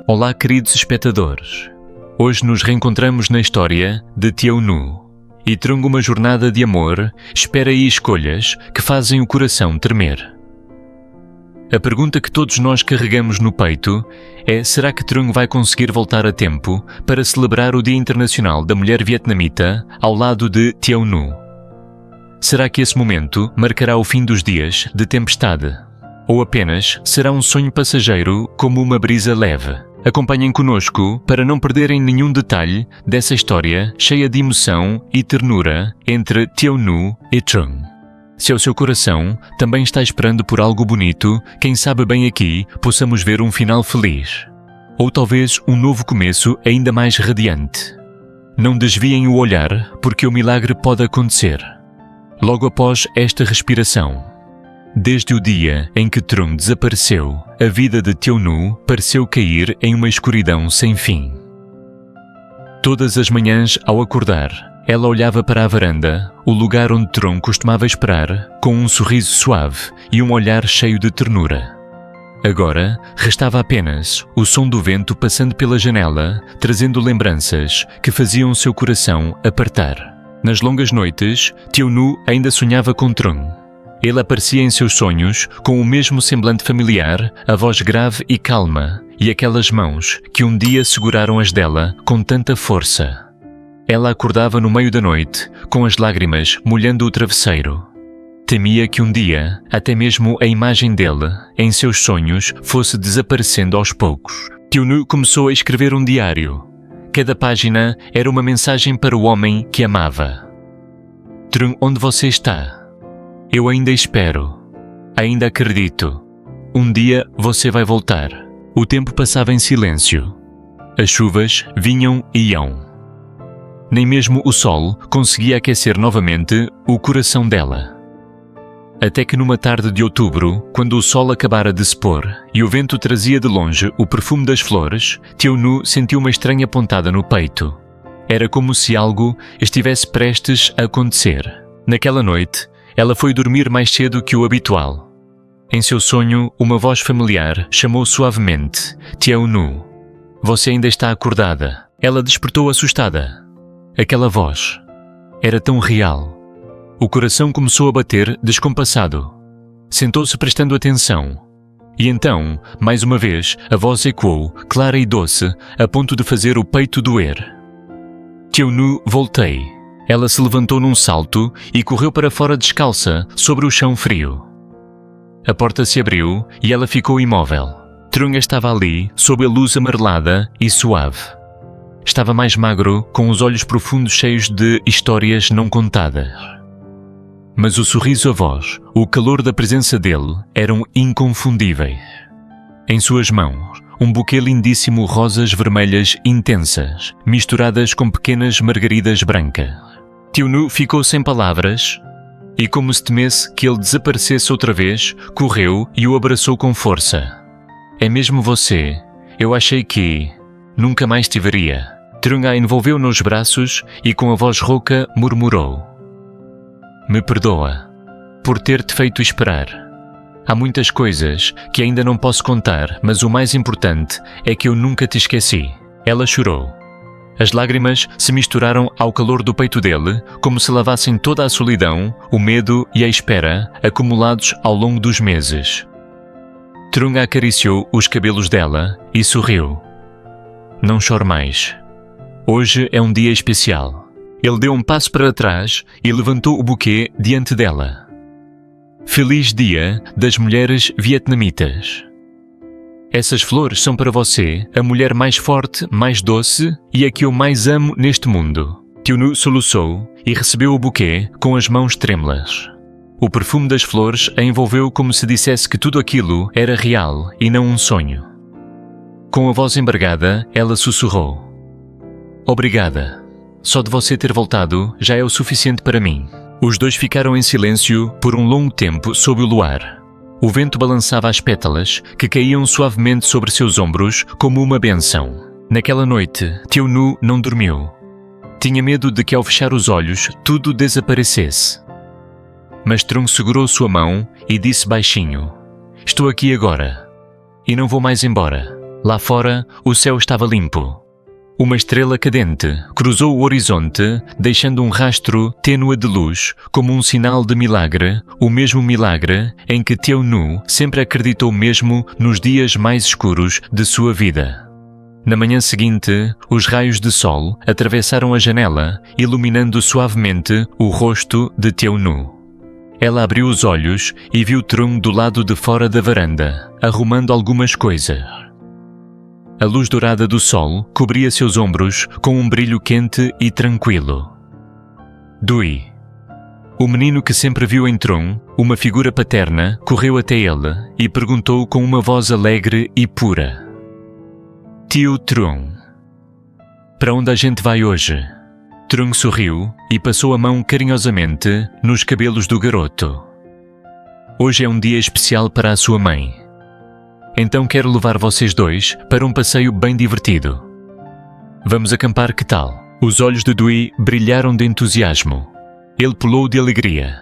Olá, queridos espectadores. Hoje nos reencontramos na história de Teonu e Trung, uma jornada de amor, espera e escolhas que fazem o coração tremer. A pergunta que todos nós carregamos no peito é: será que Trung vai conseguir voltar a tempo para celebrar o Dia Internacional da Mulher Vietnamita ao lado de Teonu? Será que esse momento marcará o fim dos dias de tempestade? Ou apenas será um sonho passageiro como uma brisa leve? Acompanhem conosco para não perderem nenhum detalhe dessa história cheia de emoção e ternura entre Teonu e Trung. Se o seu coração também está esperando por algo bonito, quem sabe bem aqui possamos ver um final feliz. Ou talvez um novo começo ainda mais radiante. Não desviem o olhar, porque o milagre pode acontecer. Logo após esta respiração. Desde o dia em que Trung desapareceu, a vida de Teonu pareceu cair em uma escuridão sem fim. Todas as manhãs, ao acordar, ela olhava para a varanda, o lugar onde Trung costumava esperar, com um sorriso suave e um olhar cheio de ternura. Agora, restava apenas o som do vento passando pela janela, trazendo lembranças que faziam seu coração apertar. Nas longas noites, Teonu ainda sonhava com Trung. Ele aparecia em seus sonhos com o mesmo semblante familiar, a voz grave e calma, e aquelas mãos que um dia seguraram as dela com tanta força. Ela acordava no meio da noite, com as lágrimas molhando o travesseiro. Temia que um dia, até mesmo a imagem dele, em seus sonhos, fosse desaparecendo aos poucos. Teonu começou a escrever um diário. Cada página era uma mensagem para o homem que amava. Trung, onde você está? Eu ainda espero. Ainda acredito. Um dia você vai voltar. O tempo passava em silêncio. As chuvas vinham e iam. Nem mesmo o sol conseguia aquecer novamente o coração dela. Até que numa tarde de outubro, quando o sol acabara de se pôr e o vento trazia de longe o perfume das flores, Teonu sentiu uma estranha pontada no peito. Era como se algo estivesse prestes a acontecer. Naquela noite, ela foi dormir mais cedo que o habitual. Em seu sonho, uma voz familiar chamou suavemente: Teonu, você ainda está acordada. Ela despertou assustada. Aquela voz era tão real. O coração começou a bater descompassado. Sentou-se prestando atenção. E então, mais uma vez, a voz ecoou, clara e doce, a ponto de fazer o peito doer. Teonu, voltei. Ela se levantou num salto e correu para fora descalça, sobre o chão frio. A porta se abriu e ela ficou imóvel. Trung estava ali, sob a luz amarelada e suave. Estava mais magro, com os olhos profundos cheios de histórias não contadas. Mas o sorriso, a voz, o calor da presença dele eram inconfundíveis. Em suas mãos, um buquê lindíssimo, rosas vermelhas intensas, misturadas com pequenas margaridas brancas. Teonu ficou sem palavras e, como se temesse que ele desaparecesse outra vez, correu e o abraçou com força. É mesmo você? Eu achei que nunca mais te veria. Trung a envolveu nos braços e com a voz rouca murmurou: Me perdoa por ter-te feito esperar. Há muitas coisas que ainda não posso contar, mas o mais importante é que eu nunca te esqueci. Ela chorou. As lágrimas se misturaram ao calor do peito dele, como se lavassem toda a solidão, o medo e a espera acumulados ao longo dos meses. Trung acariciou os cabelos dela e sorriu. Não chore mais. Hoje é um dia especial. Ele deu um passo para trás e levantou o buquê diante dela. Feliz Dia das Mulheres Vietnamitas. Essas flores são para você, a mulher mais forte, mais doce e a que eu mais amo neste mundo. Teonu soluçou e recebeu o buquê com as mãos trêmulas. O perfume das flores a envolveu como se dissesse que tudo aquilo era real e não um sonho. Com a voz embargada, ela sussurrou: Obrigada. Só de você ter voltado já é o suficiente para mim. Os dois ficaram em silêncio por um longo tempo sob o luar. O vento balançava as pétalas que caíam suavemente sobre seus ombros como uma bênção. Naquela noite, Teonu não dormiu. Tinha medo de que ao fechar os olhos tudo desaparecesse. Mas Trung segurou sua mão e disse baixinho: Estou aqui agora e não vou mais embora. Lá fora, o céu estava limpo. Uma estrela cadente cruzou o horizonte, deixando um rastro tênue de luz, como um sinal de milagre, o mesmo milagre em que Teonu sempre acreditou mesmo nos dias mais escuros de sua vida. Na manhã seguinte, os raios de sol atravessaram a janela, iluminando suavemente o rosto de Teonu. Ela abriu os olhos e viu Trung do lado de fora da varanda, arrumando algumas coisas. A luz dourada do sol cobria seus ombros com um brilho quente e tranquilo. Dui. O menino que sempre viu em Trung, uma figura paterna, correu até ele e perguntou com uma voz alegre e pura: Tio Trung, para onde a gente vai hoje? Trung sorriu e passou a mão carinhosamente nos cabelos do garoto. Hoje é um dia especial para a sua mãe. Então quero levar vocês dois para um passeio bem divertido. Vamos acampar, que tal? Os olhos de Dui brilharam de entusiasmo. Ele pulou de alegria.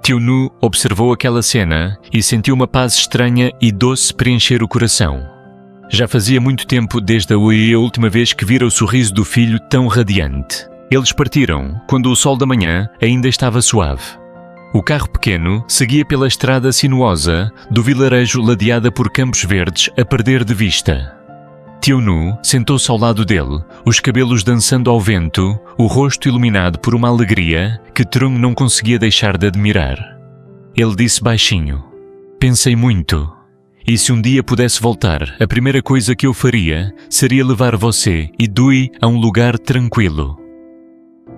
Teonu observou aquela cena e sentiu uma paz estranha e doce preencher o coração. Já fazia muito tempo desde a última vez que vira o sorriso do filho tão radiante. Eles partiram quando o sol da manhã ainda estava suave. O carro pequeno seguia pela estrada sinuosa do vilarejo ladeada por campos verdes a perder de vista. Teonu sentou-se ao lado dele, os cabelos dançando ao vento, o rosto iluminado por uma alegria que Trung não conseguia deixar de admirar. Ele disse baixinho: Pensei muito, e se um dia pudesse voltar, a primeira coisa que eu faria seria levar você e Dui a um lugar tranquilo.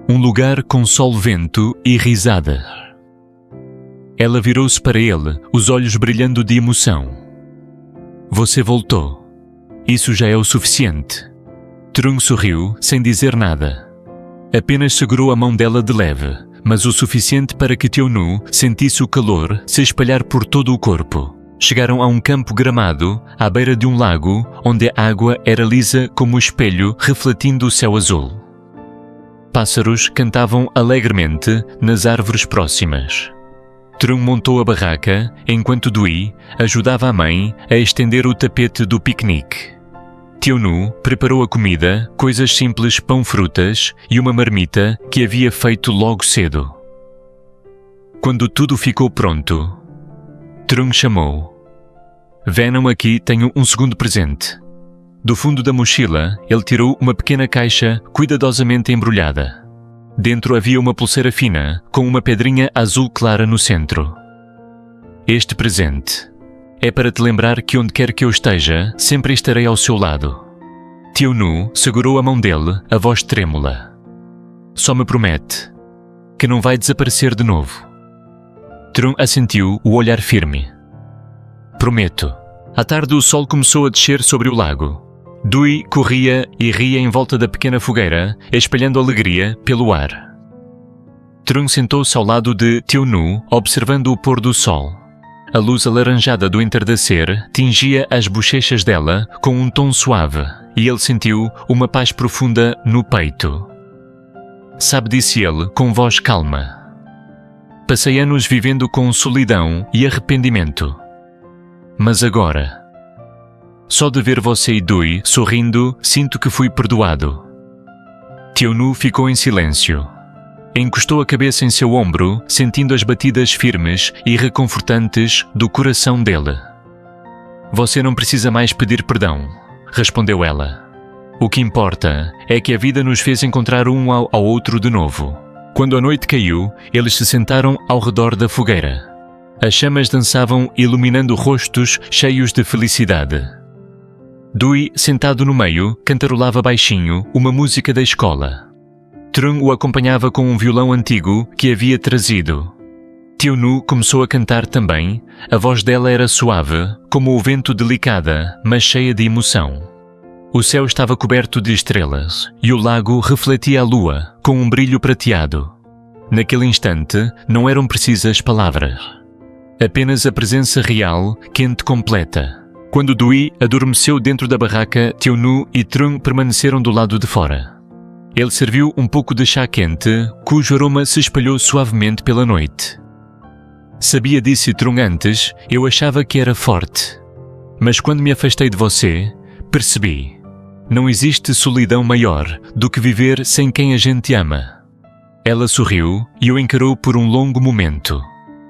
Um lugar com sol, vento e risada. Ela virou-se para ele, os olhos brilhando de emoção. Você voltou. Isso já é o suficiente. Trung sorriu, sem dizer nada. Apenas segurou a mão dela de leve, mas o suficiente para que Teonu sentisse o calor se espalhar por todo o corpo. Chegaram a um campo gramado, à beira de um lago, onde a água era lisa como o espelho refletindo o céu azul. Pássaros cantavam alegremente nas árvores próximas. Trung montou a barraca, enquanto Dui ajudava a mãe a estender o tapete do piquenique. Teonu preparou a comida, coisas simples, pão-frutas e uma marmita que havia feito logo cedo. Quando tudo ficou pronto, Trung chamou: Venham aqui, tenho um segundo presente. Do fundo da mochila, ele tirou uma pequena caixa cuidadosamente embrulhada. Dentro havia uma pulseira fina, com uma pedrinha azul clara no centro. Este presente é para te lembrar que onde quer que eu esteja, sempre estarei ao seu lado. Teonu segurou a mão dele, a voz trêmula. Só me promete que não vai desaparecer de novo. Trung assentiu, o olhar firme. Prometo. À tarde o sol começou a descer sobre o lago. Dui corria e ria em volta da pequena fogueira, espalhando alegria pelo ar. Trung sentou-se ao lado de Teonu, observando o pôr do sol. A luz alaranjada do entardecer tingia as bochechas dela com um tom suave, e ele sentiu uma paz profunda no peito. Sabe, disse ele com voz calma. Passei anos vivendo com solidão e arrependimento. Mas agora, só de ver você e Dui sorrindo, sinto que fui perdoado. Teonu ficou em silêncio. Encostou a cabeça em seu ombro, sentindo as batidas firmes e reconfortantes do coração dele. Você não precisa mais pedir perdão, respondeu ela. O que importa é que a vida nos fez encontrar um ao outro de novo. Quando a noite caiu, eles se sentaram ao redor da fogueira. As chamas dançavam, iluminando rostos cheios de felicidade. Dui, sentado no meio, cantarolava baixinho uma música da escola. Trung o acompanhava com um violão antigo que havia trazido. Teonu começou a cantar também. A voz dela era suave, como o vento, delicada, mas cheia de emoção. O céu estava coberto de estrelas e o lago refletia a lua com um brilho prateado. Naquele instante, não eram precisas palavras. Apenas a presença real, quente, completa. Quando Dui adormeceu dentro da barraca, Teonu e Trung permaneceram do lado de fora. Ele serviu um pouco de chá quente, cujo aroma se espalhou suavemente pela noite. Sabia, disse Trung antes, eu achava que era forte. Mas quando me afastei de você, Percebi. Não existe solidão maior do que viver sem quem a gente ama. Ela sorriu e o encarou por um longo momento.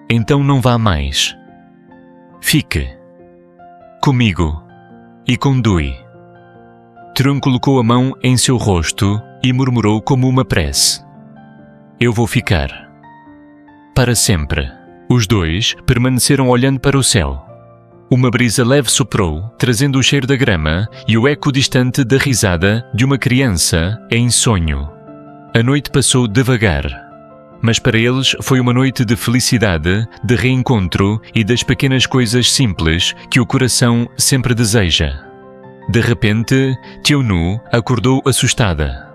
Então não vá mais. Fique. Comigo. E com Dewey. Tron colocou a mão em seu rosto e murmurou como uma prece. Eu vou ficar. Para sempre. Os dois permaneceram olhando para o céu. Uma brisa leve soprou, trazendo o cheiro da grama e o eco distante da risada de uma criança em sonho. A noite passou devagar, mas para eles foi uma noite de felicidade, de reencontro e das pequenas coisas simples que o coração sempre deseja. De repente, Teonu acordou assustada.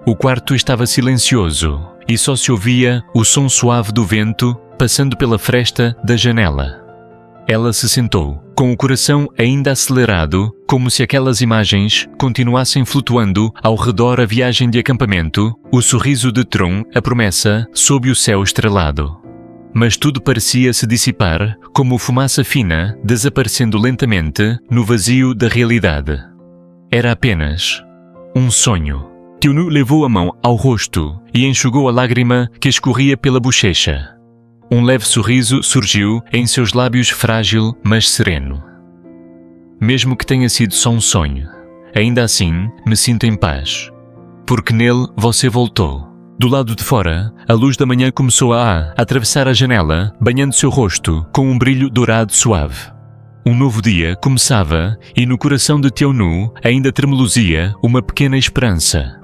O quarto estava silencioso e só se ouvia o som suave do vento passando pela fresta da janela. Ela se sentou, com o coração ainda acelerado, como se aquelas imagens continuassem flutuando ao redor a viagem de acampamento, o sorriso de Tron, a promessa, sob o céu estrelado. Mas tudo parecia se dissipar, como fumaça fina, desaparecendo lentamente no vazio da realidade. Era apenas um sonho. Teonu levou a mão ao rosto e enxugou a lágrima que escorria pela bochecha. Um leve sorriso surgiu em seus lábios frágil, mas sereno. Mesmo que tenha sido só um sonho, ainda assim me sinto em paz. Porque nele você voltou. Do lado de fora, a luz da manhã começou a atravessar a janela, banhando seu rosto com um brilho dourado suave. Um novo dia começava e no coração de Teonu ainda tremeluzia uma pequena esperança.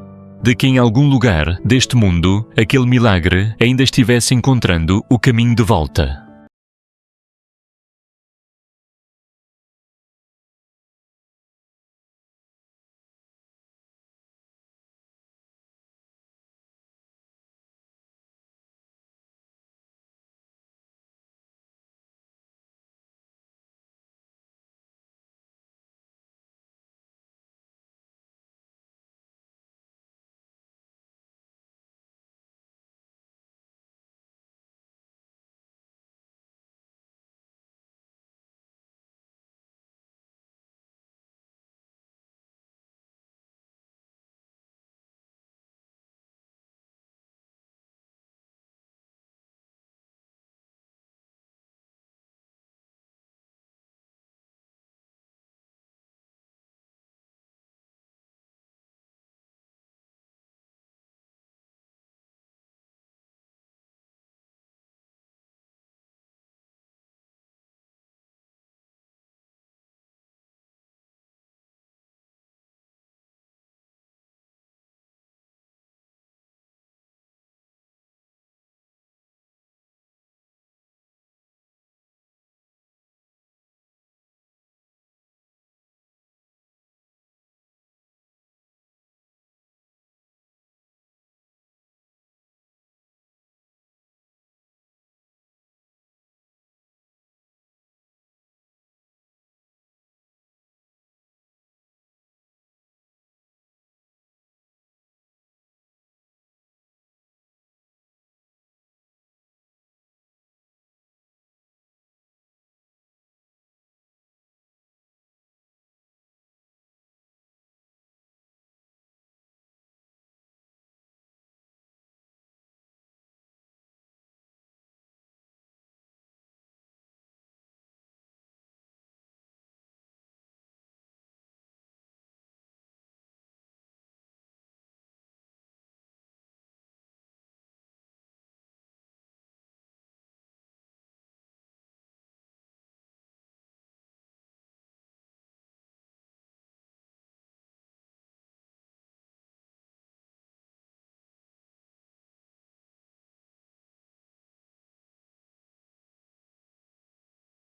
De que em algum lugar deste mundo, aquele milagre ainda estivesse encontrando o caminho de volta.